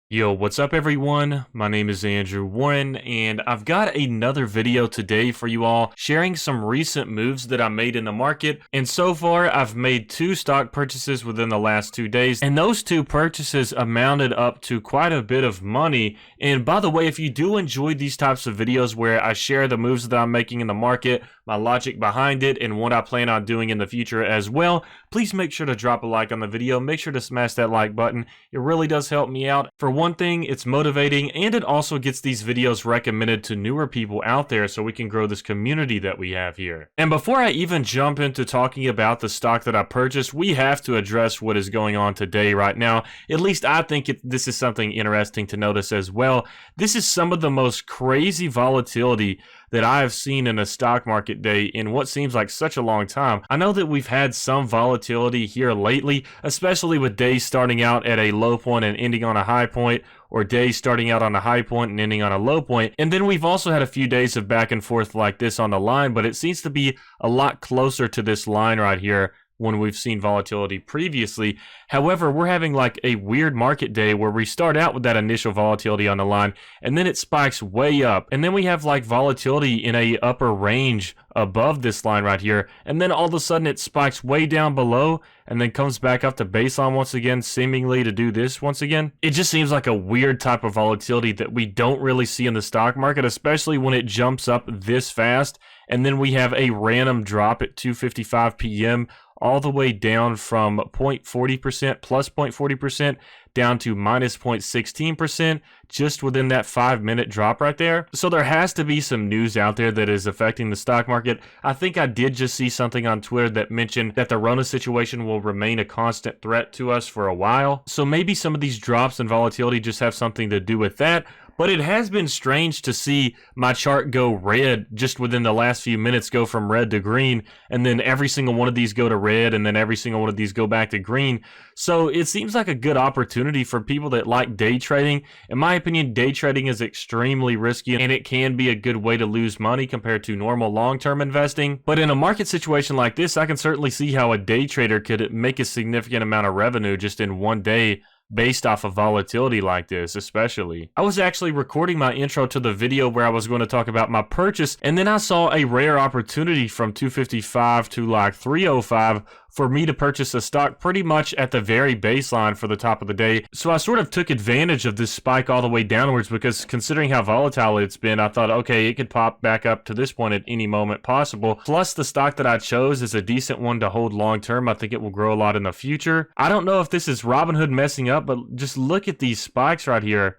Yo, what's up everyone? My name is Andrew Warren and I've got another video today for you all sharing some recent moves that I made in the market. And so far I've made two stock purchases within the last 2 days, and those two purchases amounted up to quite a bit of money. And by the way, if you do enjoy these types of videos where I share the moves that I'm making in the market, my logic behind it, and what I plan on doing in the future as well, please make sure to drop a like on the video. Make sure to smash that like button. It really does help me out. For one thing, it's motivating, and it also gets these videos recommended to newer people out there so we can grow this community that we have here. And before I even jump into talking about the stock that I purchased, we have to address what is going on today right now. At least I think this is something interesting to notice as well. This is some of the most crazy volatility that I have seen in a stock market day in what seems like such a long time. I know that we've had some volatility here lately, especially with days starting out at a low point and ending on a high point, or days starting out on a high point and ending on a low point. And then we've also had a few days of back and forth like this on the line, but it seems to be a lot closer to this line right here when we've seen volatility previously. However, we're having like a weird market day where we start out with that initial volatility on the line and then it spikes way up, and then we have like volatility in a upper range above this line right here, and then all of a sudden it spikes way down below and then comes back up to baseline once again, seemingly to do this once again. It just seems like a weird type of volatility that we don't really see in the stock market, especially when it jumps up this fast and then we have a random drop at 2:55 p.m. all the way down from 0.40% plus 0.40% down to minus 0.16% just within that 5-minute drop right there. So there has to be some news out there that is affecting the stock market. I think I did just see something on Twitter that mentioned that the Rona situation will remain a constant threat to us for a while. So maybe some of these drops in volatility just have something to do with that. But it has been strange to see my chart go red just within the last few minutes, go from red to green, and then every single one of these go to red, and then every single one of these go back to green. So it seems like a good opportunity for people that like day trading. In my opinion, day trading is extremely risky, and it can be a good way to lose money compared to normal long-term investing. But in a market situation like this, I can certainly see how a day trader could make a significant amount of revenue just in one day based off of volatility like this, especially. I was actually recording my intro to the video where I was going to talk about my purchase, and then I saw a rare opportunity from 255 to like 305 for me to purchase a stock pretty much at the very baseline for the top of the day. So I sort of took advantage of this spike all the way downwards, because considering how volatile it's been, I thought, okay, it could pop back up to this point at any moment possible. Plus, the stock that I chose is a decent one to hold long term. I think it will grow a lot in the future. I don't know if this is Robinhood messing up, but just look at these spikes right here.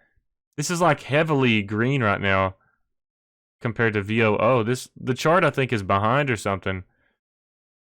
This is like heavily green right now compared to VOO. The chart I think is behind or something.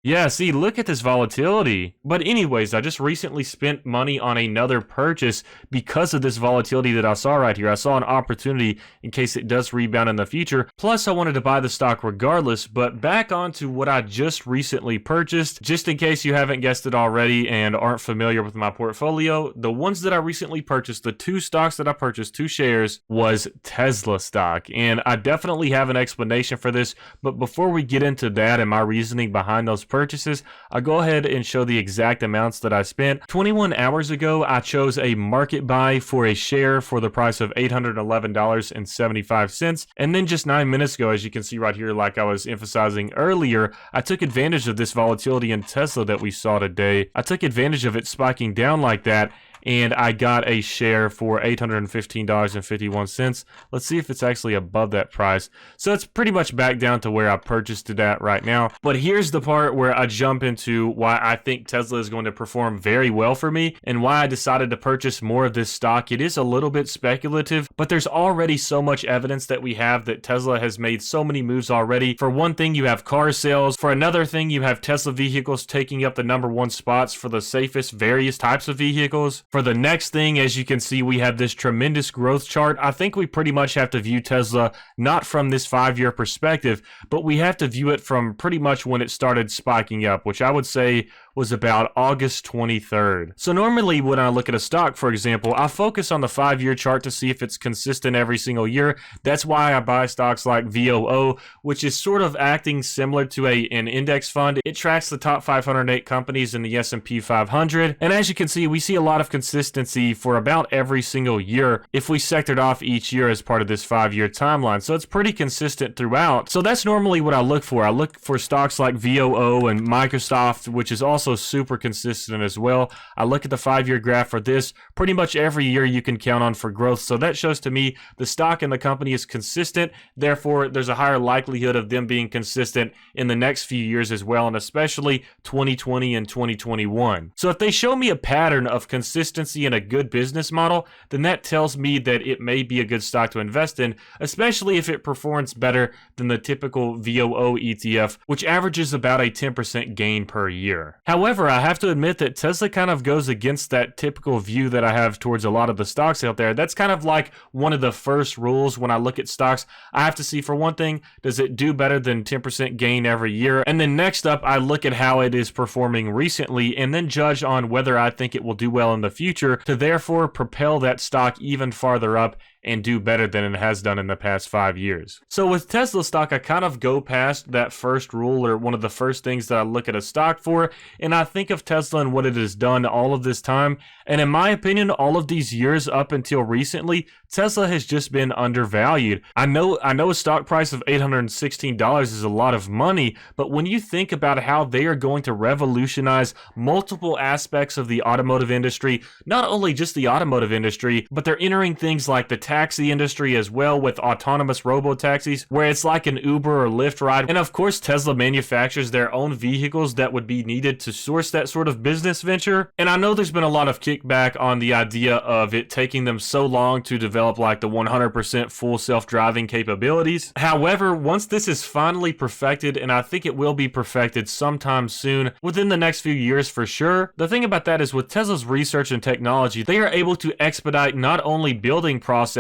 Yeah, see, look at this volatility. But anyways, I just recently spent money on another purchase because of this volatility that I saw right here. I saw an opportunity in case it does rebound in the future. Plus, I wanted to buy the stock regardless. But back on to what I just recently purchased. Just in case you haven't guessed it already and aren't familiar with my portfolio, the ones that I recently purchased, the two stocks that I purchased, 2 shares, was Tesla stock. And I definitely have an explanation for this. But before we get into that and my reasoning behind those purchases, I'll go ahead and show the exact amounts that I spent. 21 hours ago, I chose a market buy for a share for the price of $811.75. And then just 9 minutes ago, as you can see right here, like I was emphasizing earlier, I took advantage of this volatility in Tesla that we saw today. I took advantage of it spiking down like that, and I got a share for $815.51. Let's see if it's actually above that price. So it's pretty much back down to where I purchased it at right now. But here's the part where I jump into why I think Tesla is going to perform very well for me and why I decided to purchase more of this stock. It is a little bit speculative, but there's already so much evidence that we have that Tesla has made so many moves already. For one thing, you have car sales. For another thing, you have Tesla vehicles taking up the #1 spots for the safest various types of vehicles. For the next thing, as you can see, we have this tremendous growth chart. I think we pretty much have to view Tesla not from this 5-year perspective, but we have to view it from pretty much when it started spiking up, which I would say was about August 23rd. So normally when I look at a stock, for example, I focus on the 5-year chart to see if it's consistent every single year. That's why I buy stocks like VOO, which is sort of acting similar to an index fund. It tracks the top 508 companies in the S&P 500. And as you can see, we see a lot of consistency for about every single year if we sectored off each year as part of this 5-year timeline. So it's pretty consistent throughout. So that's normally what I look for. I look for stocks like VOO and Microsoft, which is also super consistent as well. I look at the 5-year graph for this. Pretty much every year you can count on for growth. So that shows to me the stock and the company is consistent. Therefore, there's a higher likelihood of them being consistent in the next few years as well, and especially 2020 and 2021. So if they show me a pattern of consistency and a good business model, then that tells me that it may be a good stock to invest in, especially if it performs better than the typical VOO ETF, which averages about a 10% gain per year. However, I have to admit that Tesla kind of goes against that typical view that I have towards a lot of the stocks out there. That's kind of like one of the first rules when I look at stocks. I have to see, for one thing, does it do better than 10% gain every year? And then next up, I look at how it is performing recently and then judge on whether I think it will do well in the future to therefore propel that stock even farther up and do better than it has done in the past 5 years. So with Tesla stock, I kind of go past that first rule, or one of the first things that I look at a stock for, and I think of Tesla and what it has done all of this time. And in my opinion, all of these years up until recently, Tesla has just been undervalued. I know a stock price of $816 is a lot of money, but when you think about how they are going to revolutionize multiple aspects of the automotive industry, not only just the automotive industry, but they're entering things like the taxi industry as well with autonomous robo-taxis, where it's like an Uber or Lyft ride. And of course, Tesla manufactures their own vehicles that would be needed to source that sort of business venture. And I know there's been a lot of kickback on the idea of it taking them so long to develop like the 100% full self-driving capabilities. However, once this is finally perfected, and I think it will be perfected sometime soon, within the next few years for sure, the thing about that is with Tesla's research and technology, they are able to expedite not only building processes,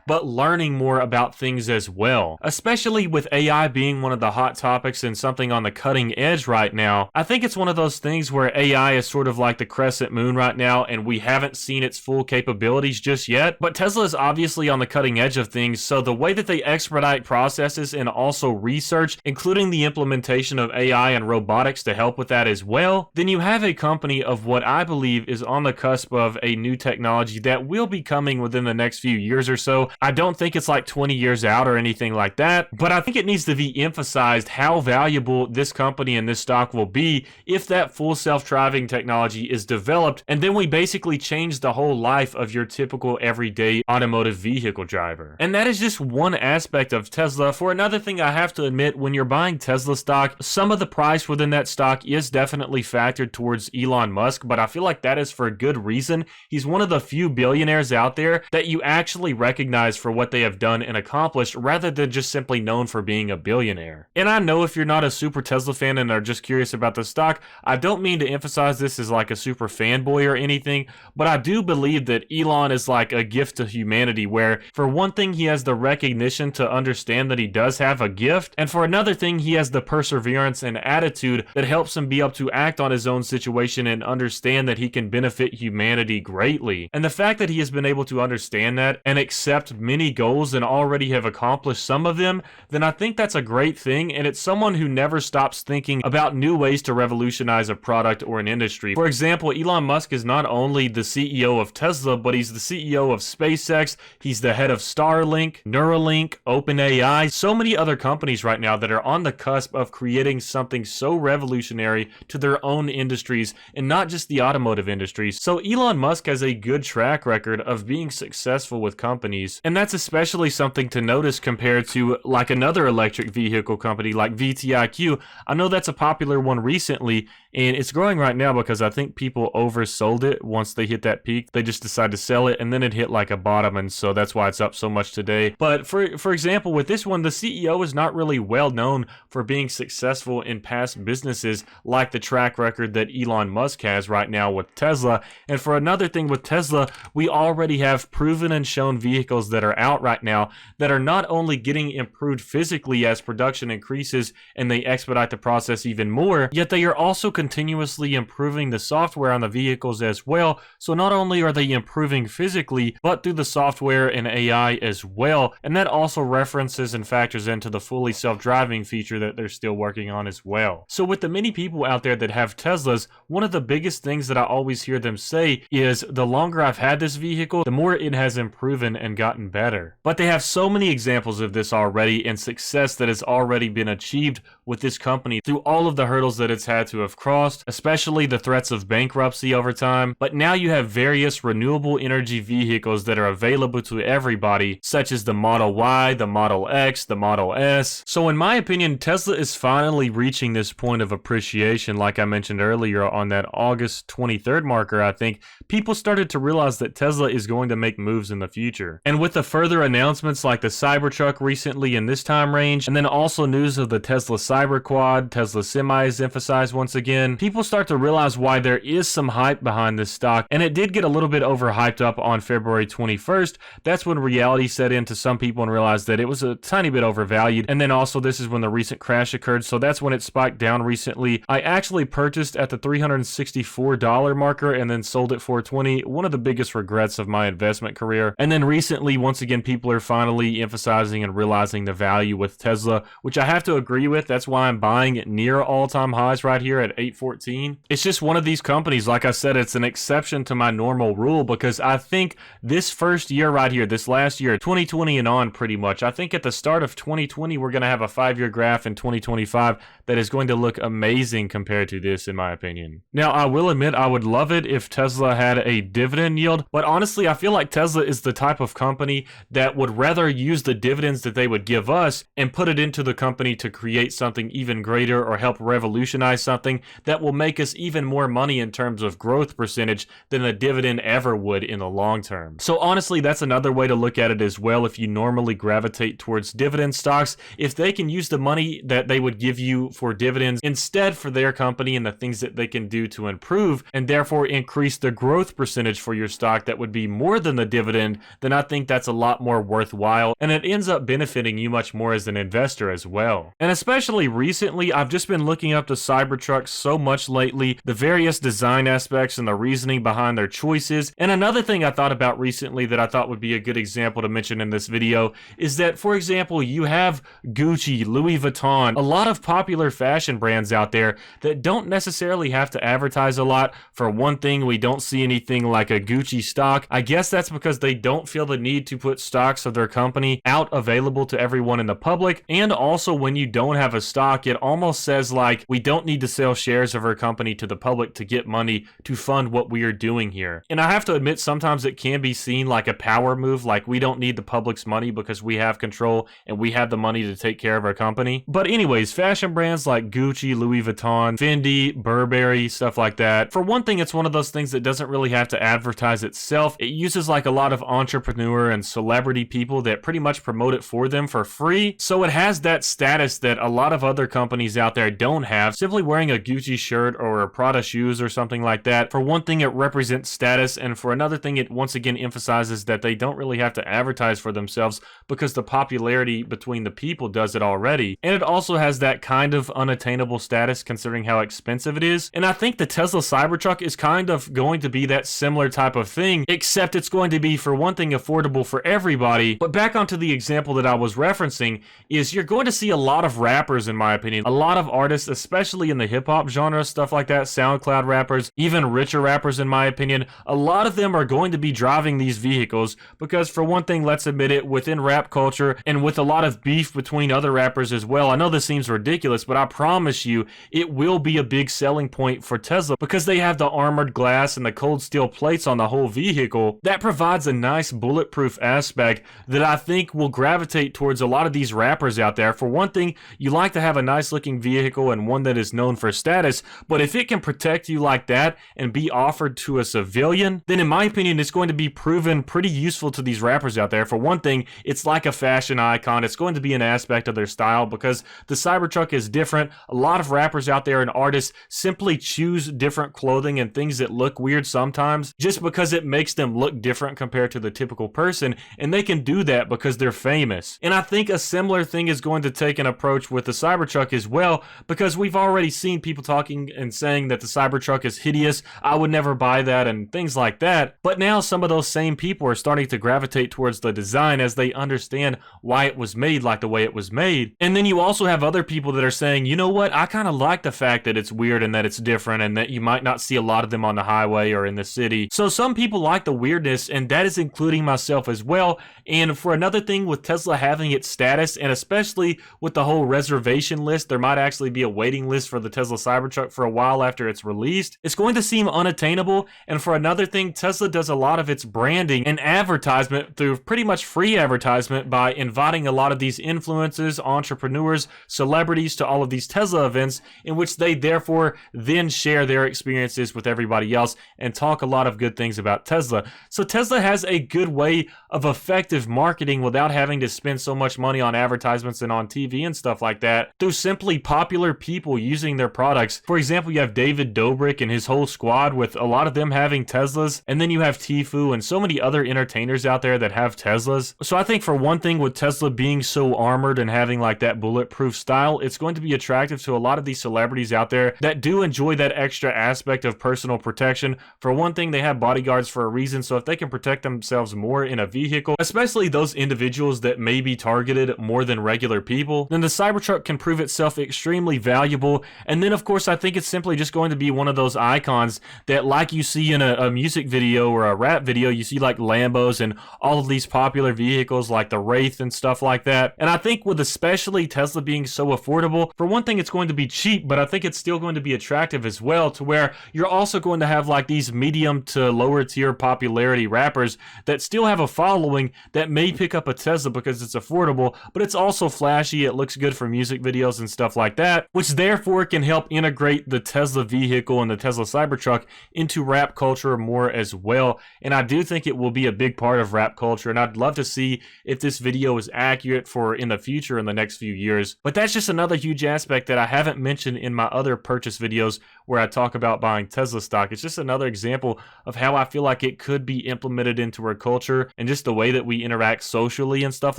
but learning more about things as well. Especially with AI being one of the hot topics and something on the cutting edge right now, I think it's one of those things where AI is sort of like the crescent moon right now, and we haven't seen its full capabilities just yet. But Tesla is obviously on the cutting edge of things, so the way that they expedite processes and also research, including the implementation of AI and robotics to help with that as well, then you have a company of what I believe is on the cusp of a new technology that will be coming within the next few years or so. I don't think it's like 20 years out or anything like that, but I think it needs to be emphasized how valuable this company and this stock will be if that full self-driving technology is developed, and then we basically change the whole life of your typical everyday automotive vehicle driver. And that is just one aspect of Tesla. For another thing, I have to admit, when you're buying Tesla stock, some of the price within that stock is definitely factored towards Elon Musk, but I feel like that is for a good reason. He's one of the few billionaires out there that you actually recognize for what they have done and accomplished, rather than just simply known for being a billionaire. And I know if you're not a super Tesla fan and are just curious about the stock, I don't mean to emphasize this as like a super fanboy or anything, but I do believe that Elon is like a gift to humanity, where for one thing he has the recognition to understand that he does have a gift, and for another thing he has the perseverance and attitude that helps him be able to act on his own situation and understand that he can benefit humanity greatly. And the fact that he has been able to understand that and accept many goals and already have accomplished some of them, then I think that's a great thing, and it's someone who never stops thinking about new ways to revolutionize a product or an industry. For example, Elon Musk is not only the CEO of Tesla, but he's the CEO of SpaceX, he's the head of Starlink, Neuralink, OpenAI, so many other companies right now that are on the cusp of creating something so revolutionary to their own industries and not just the automotive industry. So Elon Musk has a good track record of being successful with companies, and that's especially something to notice compared to like another electric vehicle company like vtiq. I know that's a popular one recently, and it's growing right now because I think people oversold it once they hit that peak. They just decided to sell it, and then it hit like a bottom, and so that's why it's up so much today. But for example, with this one, the CEO is not really well known for being successful in past businesses like the track record that Elon Musk has right now with Tesla. And for another thing with Tesla, we already have proven and shown known vehicles that are out right now that are not only getting improved physically as production increases and they expedite the process even more, yet they are also continuously improving the software on the vehicles as well. So not only are they improving physically, but through the software and AI as well. And that also references and factors into the fully self-driving feature that they're still working on as well. So with the many people out there that have Teslas, one of the biggest things that I always hear them say is the longer I've had this vehicle, the more it has improved and gotten better. But they have so many examples of this already and success that has already been achieved with this company through all of the hurdles that it's had to have crossed, especially the threats of bankruptcy over time. But now you have various renewable energy vehicles that are available to everybody, such as the Model Y, the Model X, the Model S. So in my opinion, Tesla is finally reaching this point of appreciation. Like I mentioned earlier, on that August 23rd marker, I think people started to realize that Tesla is going to make moves in the future. And with the further announcements like the Cybertruck recently in this time range, and then also news of the Tesla Cyberquad, Tesla Semi is emphasized once again, people start to realize why there is some hype behind this stock. And it did get a little bit overhyped up on February 21st. That's when reality set in to some people and realized that it was a tiny bit overvalued. And then also this is when the recent crash occurred, so that's when it spiked down recently. I actually purchased at the $364 marker and then sold at $420. One of the biggest regrets of my investment career. And then recently, once again, people are finally emphasizing and realizing the value with Tesla, which I have to agree with. That's why I'm buying it near all-time highs right here at $814. It's just one of these companies, like I said, it's an exception to my normal rule, because I think this first year right here, this last year, 2020 and on pretty much, I think at the start of 2020, we're going to have a 5-year graph in 2025 that is going to look amazing compared to this, in my opinion. Now, I will admit I would love it if Tesla had a dividend yield, but honestly, I feel like Tesla is the type of company that would rather use the dividends that they would give us and put it into the company to create something even greater or help revolutionize something that will make us even more money in terms of growth percentage than a dividend ever would in the long term. So honestly, that's another way to look at it as well. If you normally gravitate towards dividend stocks, if they can use the money that they would give you for dividends instead for their company and the things that they can do to improve and therefore increase the growth percentage for your stock that would be more than the dividend, then I think that's a lot more worthwhile, and it ends up benefiting you much more as an investor as well. And especially recently, I've just been looking up the Cybertruck so much lately, the various design aspects and the reasoning behind their choices. And another thing I thought about recently that I thought would be a good example to mention in this video is that, for example, you have Gucci, Louis Vuitton, a lot of popular fashion brands out there that don't necessarily have to advertise a lot. For one thing, we don't see anything like a Gucci stock. I guess that's because they don't feel the need to put stocks of their company out available to everyone in the public. And also, when you don't have a stock, it almost says like, we don't need to sell shares of our company to the public to get money to fund what we are doing here. And I have to admit, sometimes it can be seen like a power move, like we don't need the public's money because we have control and we have the money to take care of our company. But anyways, fashion brands like Gucci, Louis Vuitton, Fendi, Burberry, stuff like that. For one thing, it's one of those things that doesn't really have to advertise itself. It uses like a lot of entrepreneur and celebrity people that pretty much promote it for them for free. So it has that status that a lot of other companies out there don't have. Simply wearing a Gucci shirt or a Prada shoes or something like that, for one thing, it represents status, and for another thing, it once again emphasizes that they don't really have to advertise for themselves because the popularity between the people does it already. And it also has that kind of unattainable status considering how expensive it is. And I think the Tesla Cybertruck is kind of going to be that similar type of thing, except it's going to be, for one thing, affordable for everybody. But back onto the example that I was referencing, is you're going to see a lot of rappers, in my opinion, a lot of artists, especially in the hip-hop genre, stuff like that, SoundCloud rappers, even richer rappers, in my opinion, a lot of them are going to be driving these vehicles because, for one thing, let's admit it, within rap culture and with a lot of beef between other rappers as well, I know this seems ridiculous, but I promise you it will be a big selling point for Tesla because they have the armored glass and the cold steel plates on the whole vehicle. That provides a nice bulletproof aspect that I think will gravitate towards a lot of these rappers out there. For one thing, you like to have a nice looking vehicle and one that is known for status, but if it can protect you like that and be offered to a civilian, then in my opinion, it's going to be proven pretty useful to these rappers out there. For one thing, it's like a fashion icon. It's going to be an aspect of their style because the Cybertruck is different different. A lot of rappers out there and artists simply choose different clothing and things that look weird sometimes just because it makes them look different compared to the typical person, and they can do that because they're famous. And I think a similar thing is going to take an approach with the Cybertruck as well, because we've already seen people talking and saying that the Cybertruck is hideous, I would never buy that, and things like that. But now some of those same people are starting to gravitate towards the design as they understand why it was made like the way it was made. And then you also have other people that are saying, you know what, I kind of like the fact that it's weird and that it's different and that you might not see a lot of them on the highway or in the city. So some people like the weirdness, and that is including myself as well. And for another thing, with Tesla having its status, and especially with the whole reservation list, there might actually be a waiting list for the Tesla Cybertruck for a while after it's released. It's going to seem unattainable. And for another thing, Tesla does a lot of its branding and advertisement through pretty much free advertisement by inviting a lot of these influencers, entrepreneurs, celebrities to all of these Tesla events, in which they therefore then share their experiences with everybody else and talk a lot of good things about Tesla. So Tesla has a good way of effective marketing without having to spend so much money on advertisements and on TV and stuff like that, through simply popular people using their products. For example, you have David Dobrik and his whole squad, with a lot of them having Teslas, and then you have Tfue and so many other entertainers out there that have Teslas. So I think for one thing, with Tesla being so armored and having like that bulletproof style, it's going to be attractive to a lot of these celebrities out there that do enjoy that extra aspect of personal protection. For one thing, they have bodyguards for a reason, so if they can protect themselves more in a vehicle, especially those individuals that may be targeted more than regular people, then the Cybertruck can prove itself extremely valuable. And then of course, I think it's simply just going to be one of those icons that, like you see in a music video or a rap video, you see like Lambos and all of these popular vehicles like the Wraith and stuff like that. And I think with especially Tesla being so affordable, for one thing, it's going to be cheap, but I think it's still going to be attractive as well, to where you're also going to have like these medium to lower tier popularity rappers that still have a following that may pick up a Tesla because it's affordable, but it's also flashy, it looks good for music videos and stuff like that, which therefore can help integrate the Tesla vehicle and the Tesla Cybertruck into rap culture more as well. And I do think it will be a big part of rap culture, and I'd love to see if this video is accurate for in the future, in the next few years. But that's just another huge aspect that I haven't mentioned in my other purchase videos where I talk about buying Tesla stock. It's just another example of how I feel like it could be implemented into our culture and just the way that we interact socially and stuff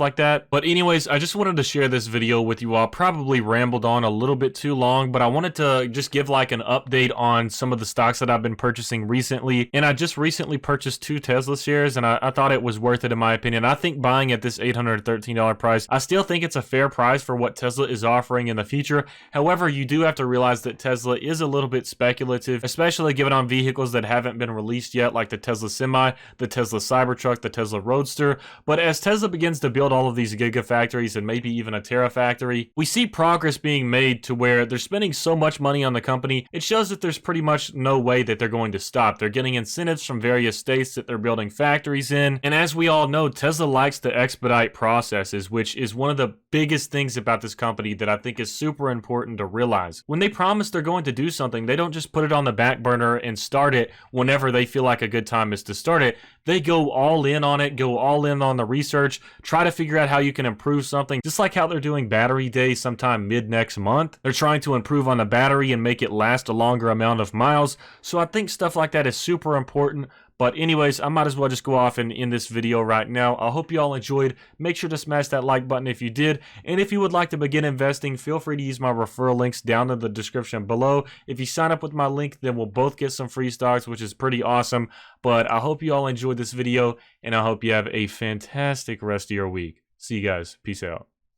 like that. But anyways, I just wanted to share this video with you all. Probably rambled on a little bit too long, but I wanted to just give like an update on some of the stocks that I've been purchasing recently. And I just recently purchased 2 Tesla shares, and I thought it was worth it in my opinion. I think buying at this $813 price, I still think it's a fair price for what Tesla is offering in the future. However, you do have to realize that Tesla is a little bit speculative, especially given on vehicles that haven't been released yet, like the Tesla Semi, the Tesla Cybertruck, the Tesla Roadster. But as Tesla begins to build all of these gigafactories and maybe even a terafactory, we see progress being made to where they're spending so much money on the company, it shows that there's pretty much no way that they're going to stop. They're getting incentives from various states that they're building factories in. And as we all know, Tesla likes to expedite processes, which is one of the biggest things about this company that I think is super important to realize. When they promise they're going to do something, they don't just put it on the back burner and start it whenever they feel like a good time is to start it. They go all in on it, go all in on the research, try to figure out how you can improve something, just like how they're doing Battery Day sometime mid next month. They're trying to improve on the battery and make it last a longer amount of miles. So I think stuff like that is super important. But anyways, I might as well just go off and end this video right now. I hope you all enjoyed. Make sure to smash that like button if you did. And if you would like to begin investing, feel free to use my referral links down in the description below. If you sign up with my link, then we'll both get some free stocks, which is pretty awesome. But I hope you all enjoyed this video, and I hope you have a fantastic rest of your week. See you guys. Peace out.